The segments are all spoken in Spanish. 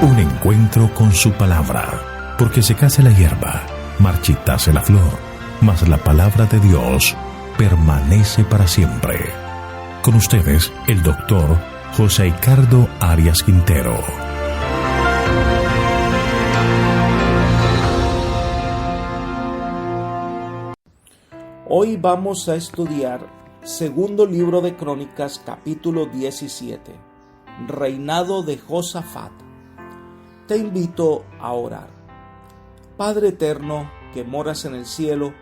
Un encuentro con su palabra, porque secase la hierba, marchitase la flor, mas la palabra de Dios permanece para siempre. Con ustedes, el doctor José Ricardo Arias Quintero. Hoy vamos a estudiar segundo libro de Crónicas, capítulo 17, Reinado de Josafat. Te invito a orar. Padre eterno, que moras en el cielo,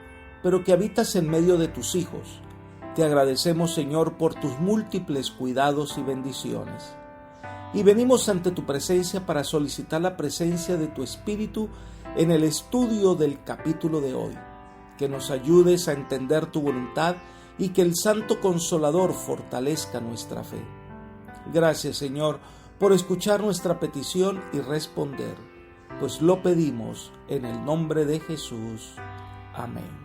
pero que habitas en medio de tus hijos, te agradecemos, Señor, por tus múltiples cuidados y bendiciones. Y venimos ante tu presencia para solicitar la presencia de tu Espíritu en el estudio del capítulo de hoy. Que nos ayudes a entender tu voluntad y que el Santo Consolador fortalezca nuestra fe. Gracias, Señor, por escuchar nuestra petición y responder, pues lo pedimos en el nombre de Jesús. Amén.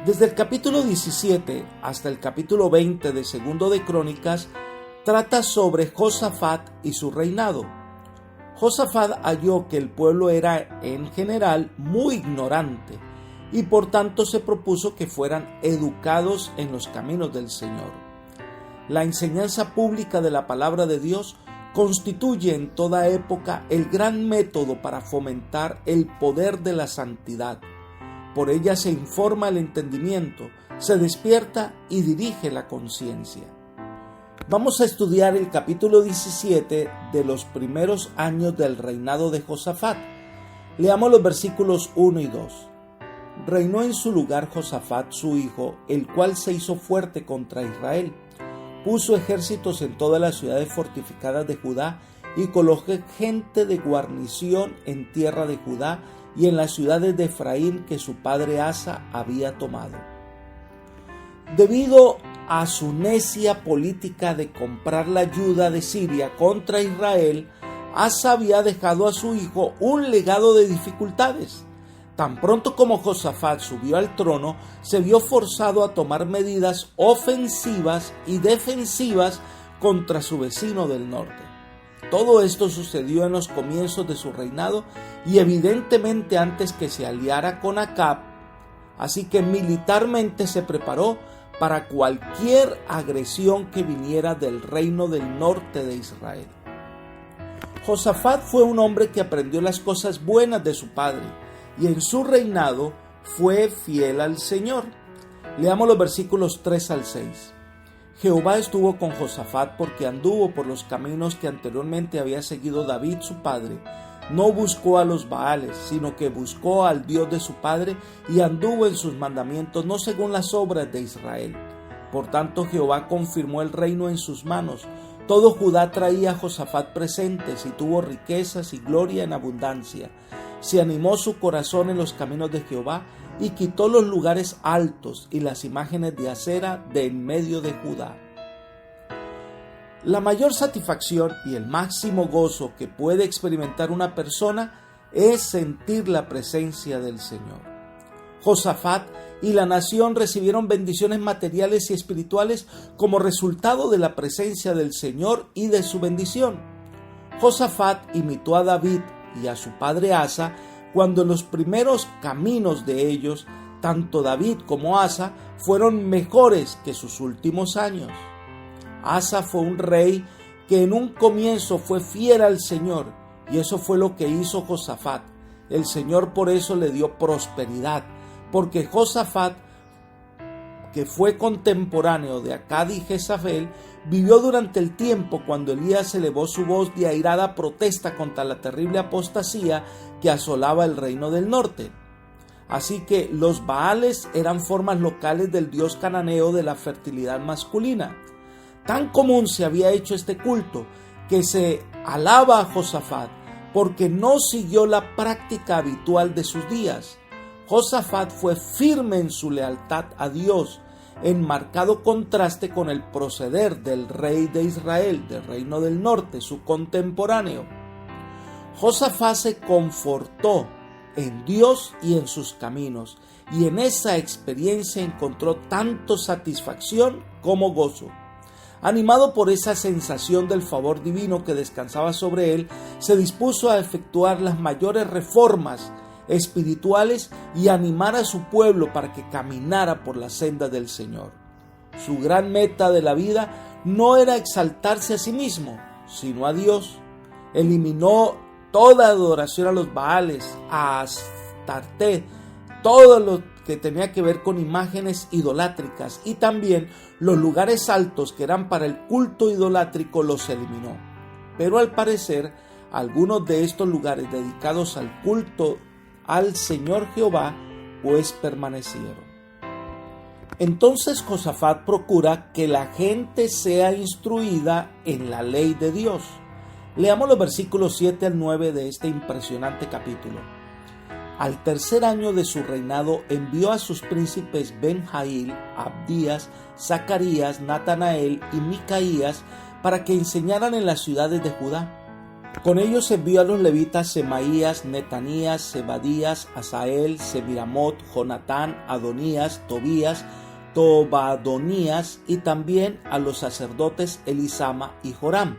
Desde el capítulo 17 hasta el capítulo 20 de Segundo de Crónicas, trata sobre Josafat y su reinado. Josafat halló que el pueblo era en general muy ignorante y por tanto se propuso que fueran educados en los caminos del Señor. La enseñanza pública de la palabra de Dios constituye en toda época el gran método para fomentar el poder de la santidad. Por ella se informa el entendimiento, se despierta y dirige la conciencia. Vamos a estudiar el capítulo 17 de los primeros años del reinado de Josafat. Leamos los versículos 1 y 2. Reinó en su lugar Josafat su hijo, el cual se hizo fuerte contra Israel. Puso ejércitos en todas las ciudades fortificadas de Judá y colocó gente de guarnición en tierra de Judá y en las ciudades de Efraín que su padre Asa había tomado. Debido a su necia política de comprar la ayuda de Siria contra Israel, Asa había dejado a su hijo un legado de dificultades. Tan pronto como Josafat subió al trono, se vio forzado a tomar medidas ofensivas y defensivas contra su vecino del norte. Todo esto sucedió en los comienzos de su reinado y evidentemente antes que se aliara con Acab, así que militarmente se preparó para cualquier agresión que viniera del reino del norte de Israel. Josafat fue un hombre que aprendió las cosas buenas de su padre y en su reinado fue fiel al Señor. Leamos los versículos 3 al 6. Jehová estuvo con Josafat porque anduvo por los caminos que anteriormente había seguido David su padre. No buscó a los Baales, sino que buscó al Dios de su padre y anduvo en sus mandamientos, no según las obras de Israel. Por tanto, Jehová confirmó el reino en sus manos. Todo Judá traía a Josafat presentes y tuvo riquezas y gloria en abundancia. Se animó su corazón en los caminos de Jehová y quitó los lugares altos y las imágenes de acera de en medio de Judá. La mayor satisfacción y el máximo gozo que puede experimentar una persona es sentir la presencia del Señor. Josafat y la nación recibieron bendiciones materiales y espirituales como resultado de la presencia del Señor y de su bendición. Josafat imitó a David y a su padre Asa cuando los primeros caminos de ellos, tanto David como Asa, fueron mejores que sus últimos años. Asa fue un rey que en un comienzo fue fiel al Señor, y eso fue lo que hizo Josafat. El Señor por eso le dio prosperidad, porque Josafat, que fue contemporáneo de Acab y Jezabel, vivió durante el tiempo cuando Elías elevó su voz de airada protesta contra la terrible apostasía que asolaba el reino del norte. Así que los Baales eran formas locales del dios cananeo de la fertilidad masculina. Tan común se había hecho este culto que se alaba a Josafat porque no siguió la práctica habitual de sus días. Josafat fue firme en su lealtad a Dios, en marcado contraste con el proceder del rey de Israel, del reino del norte, su contemporáneo. Josafat se confortó en Dios y en sus caminos, y en esa experiencia encontró tanto satisfacción como gozo. Animado por esa sensación del favor divino que descansaba sobre él, se dispuso a efectuar las mayores reformas espirituales y animar a su pueblo para que caminara por la senda del Señor. Su gran meta de la vida no era exaltarse a sí mismo, sino a Dios. Eliminó toda adoración a los Baales, a Astarte, todo lo que tenía que ver con imágenes idolátricas, y también los lugares altos que eran para el culto idolátrico los eliminó. Pero al parecer, algunos de estos lugares dedicados al culto al Señor Jehová, pues permanecieron. Entonces Josafat procura que la gente sea instruida en la ley de Dios. Leamos los versículos 7 al 9 de este impresionante capítulo. Al tercer año de su reinado envió a sus príncipes Ben-Jail, Abdías, Zacarías, Natanael y Micaías para que enseñaran en las ciudades de Judá. Con ellos envió a los levitas Semaías, Netanías, Zebadías, Asael, Semiramot, Jonatán, Adonías, Tobías, Tobadonías, y también a los sacerdotes Elisama y Joram,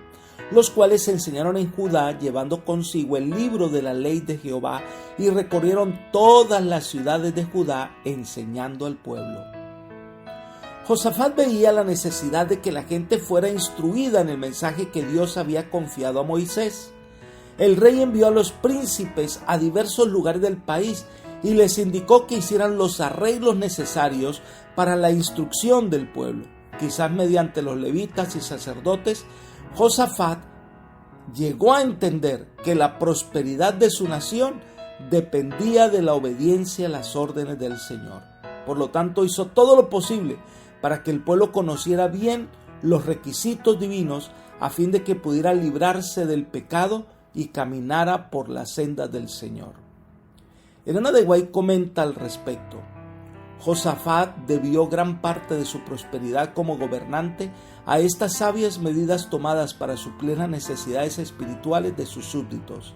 los cuales enseñaron en Judá llevando consigo el libro de la ley de Jehová, y recorrieron todas las ciudades de Judá enseñando al pueblo. Josafat veía la necesidad de que la gente fuera instruida en el mensaje que Dios había confiado a Moisés. El rey envió a los príncipes a diversos lugares del país y les indicó que hicieran los arreglos necesarios para la instrucción del pueblo. Quizás mediante los levitas y sacerdotes, Josafat llegó a entender que la prosperidad de su nación dependía de la obediencia a las órdenes del Señor. Por lo tanto, hizo todo lo posible para que el pueblo conociera bien los requisitos divinos a fin de que pudiera librarse del pecado y caminara por la senda del Señor. Elena de White comenta al respecto: Josafat debió gran parte de su prosperidad como gobernante a estas sabias medidas tomadas para suplir las necesidades espirituales de sus súbditos.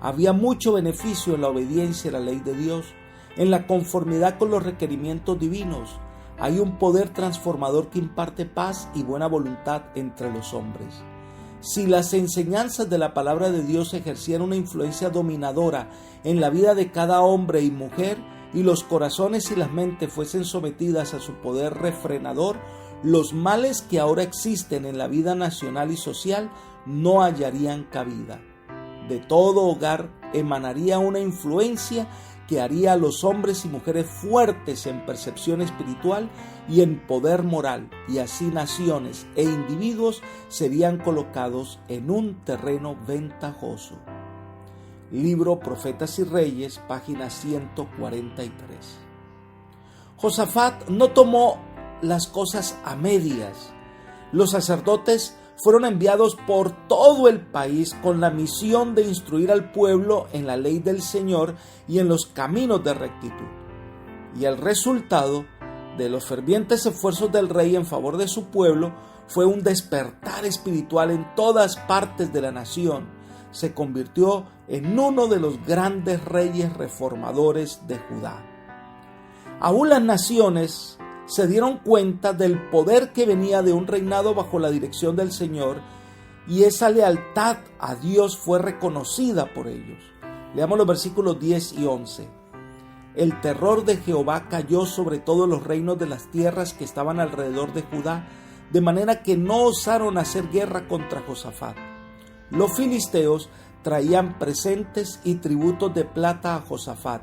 Había mucho beneficio en la obediencia a la ley de Dios, en la conformidad con los requerimientos divinos. Hay un poder transformador que imparte paz y buena voluntad entre los hombres. Si las enseñanzas de la palabra de Dios ejercían una influencia dominadora en la vida de cada hombre y mujer, y los corazones y las mentes fuesen sometidas a su poder refrenador, los males que ahora existen en la vida nacional y social no hallarían cabida. De todo hogar emanaría una influencia que haría a los hombres y mujeres fuertes en percepción espiritual y en poder moral, y así naciones e individuos serían colocados en un terreno ventajoso. Libro Profetas y Reyes, página 143. Josafat no tomó las cosas a medias. Los sacerdotes fueron enviados por todo el país con la misión de instruir al pueblo en la ley del Señor y en los caminos de rectitud. Y el resultado de los fervientes esfuerzos del rey en favor de su pueblo fue un despertar espiritual en todas partes de la nación. Se convirtió en uno de los grandes reyes reformadores de Judá. Aún las naciones se dieron cuenta del poder que venía de un reinado bajo la dirección del Señor, y esa lealtad a Dios fue reconocida por ellos. Leamos los versículos 10 y 11. El terror de Jehová cayó sobre todos los reinos de las tierras que estaban alrededor de Judá, de manera que no osaron hacer guerra contra Josafat. Los filisteos traían presentes y tributos de plata a Josafat.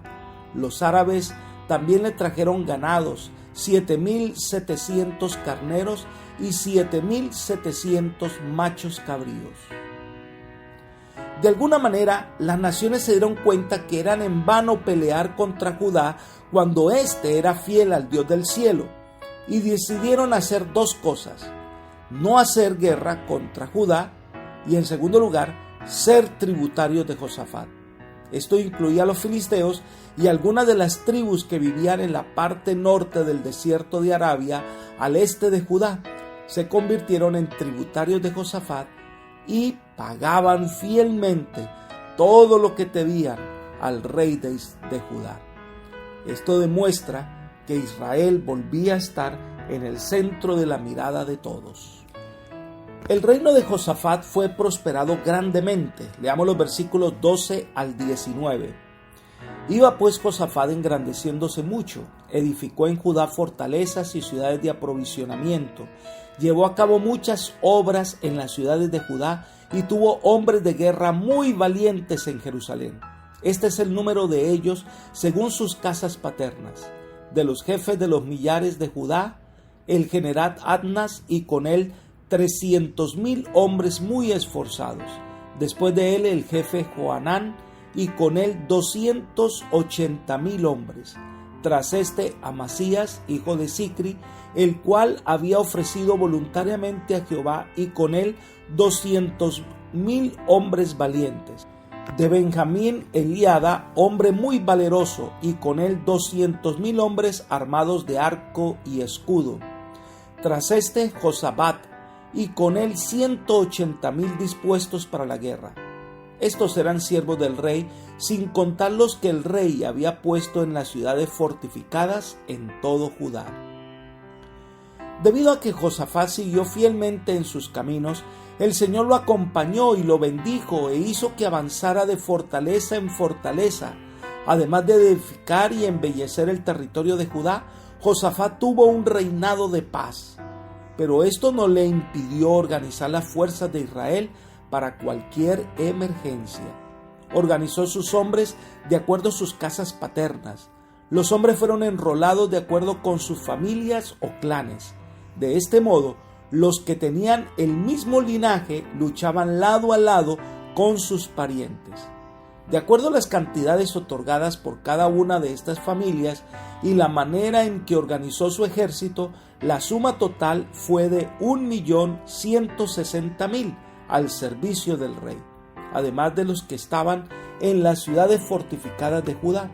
Los árabes también le trajeron ganados, 7,700 carneros y 7,700 machos cabríos. De alguna manera, las naciones se dieron cuenta que eran en vano pelear contra Judá cuando éste era fiel al Dios del cielo, y decidieron hacer dos cosas: no hacer guerra contra Judá y, en segundo lugar, ser tributarios de Josafat. Esto incluía a los filisteos y algunas de las tribus que vivían en la parte norte del desierto de Arabia, al este de Judá. Se convirtieron en tributarios de Josafat y pagaban fielmente todo lo que debían al rey de Judá. Esto demuestra que Israel volvía a estar en el centro de la mirada de todos. El reino de Josafat fue prosperado grandemente. Leamos los versículos 12 al 19. Iba pues Josafat engrandeciéndose mucho, edificó en Judá fortalezas y ciudades de aprovisionamiento, llevó a cabo muchas obras en las ciudades de Judá y tuvo hombres de guerra muy valientes en Jerusalén. Este es el número de ellos según sus casas paternas. De los jefes de los millares de Judá, el general Adnas y con él 300,000 hombres muy esforzados. Después de él el jefe Johanán y con él 280,000 hombres. Tras este Amasías, hijo de Sicri, el cual había ofrecido voluntariamente a Jehová y con él 200,000 hombres valientes. De Benjamín Eliada, hombre muy valeroso, y con él 200,000 hombres armados de arco y escudo. Tras este Josabat, y con él 180,000 dispuestos para la guerra. Estos eran siervos del rey, sin contar los que el rey había puesto en las ciudades fortificadas en todo Judá. Debido a que Josafat siguió fielmente en sus caminos, el Señor lo acompañó y lo bendijo e hizo que avanzara de fortaleza en fortaleza. Además de edificar y embellecer el territorio de Judá, Josafat tuvo un reinado de paz. Pero esto no le impidió organizar las fuerzas de Israel para cualquier emergencia. Organizó sus hombres de acuerdo a sus casas paternas. Los hombres fueron enrolados de acuerdo con sus familias o clanes. De este modo, los que tenían el mismo linaje luchaban lado a lado con sus parientes. De acuerdo a las cantidades otorgadas por cada una de estas familias y la manera en que organizó su ejército, la suma total fue de 1,160,000 al servicio del rey, además de los que estaban en las ciudades fortificadas de Judá.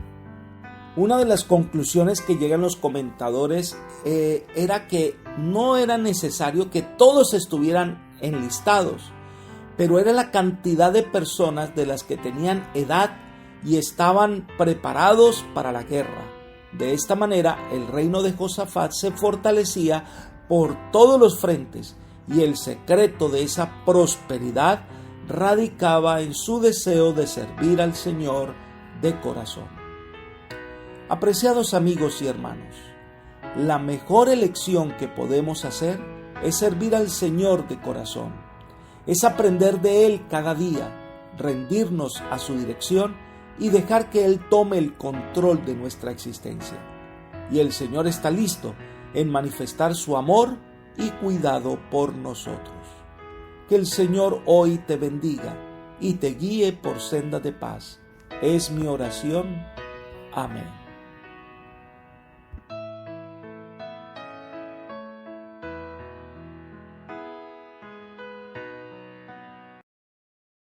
Una de las conclusiones que llegan los comentadores era que no era necesario que todos estuvieran enlistados, pero era la cantidad de personas de las que tenían edad y estaban preparados para la guerra. De esta manera, el reino de Josafat se fortalecía por todos los frentes y el secreto de esa prosperidad radicaba en su deseo de servir al Señor de corazón. Apreciados amigos y hermanos, la mejor elección que podemos hacer es servir al Señor de corazón, es aprender de Él cada día, rendirnos a su dirección y dejar que Él tome el control de nuestra existencia. Y el Señor está listo en manifestar su amor y cuidado por nosotros. Que el Señor hoy te bendiga y te guíe por sendas de paz. Es mi oración. Amén.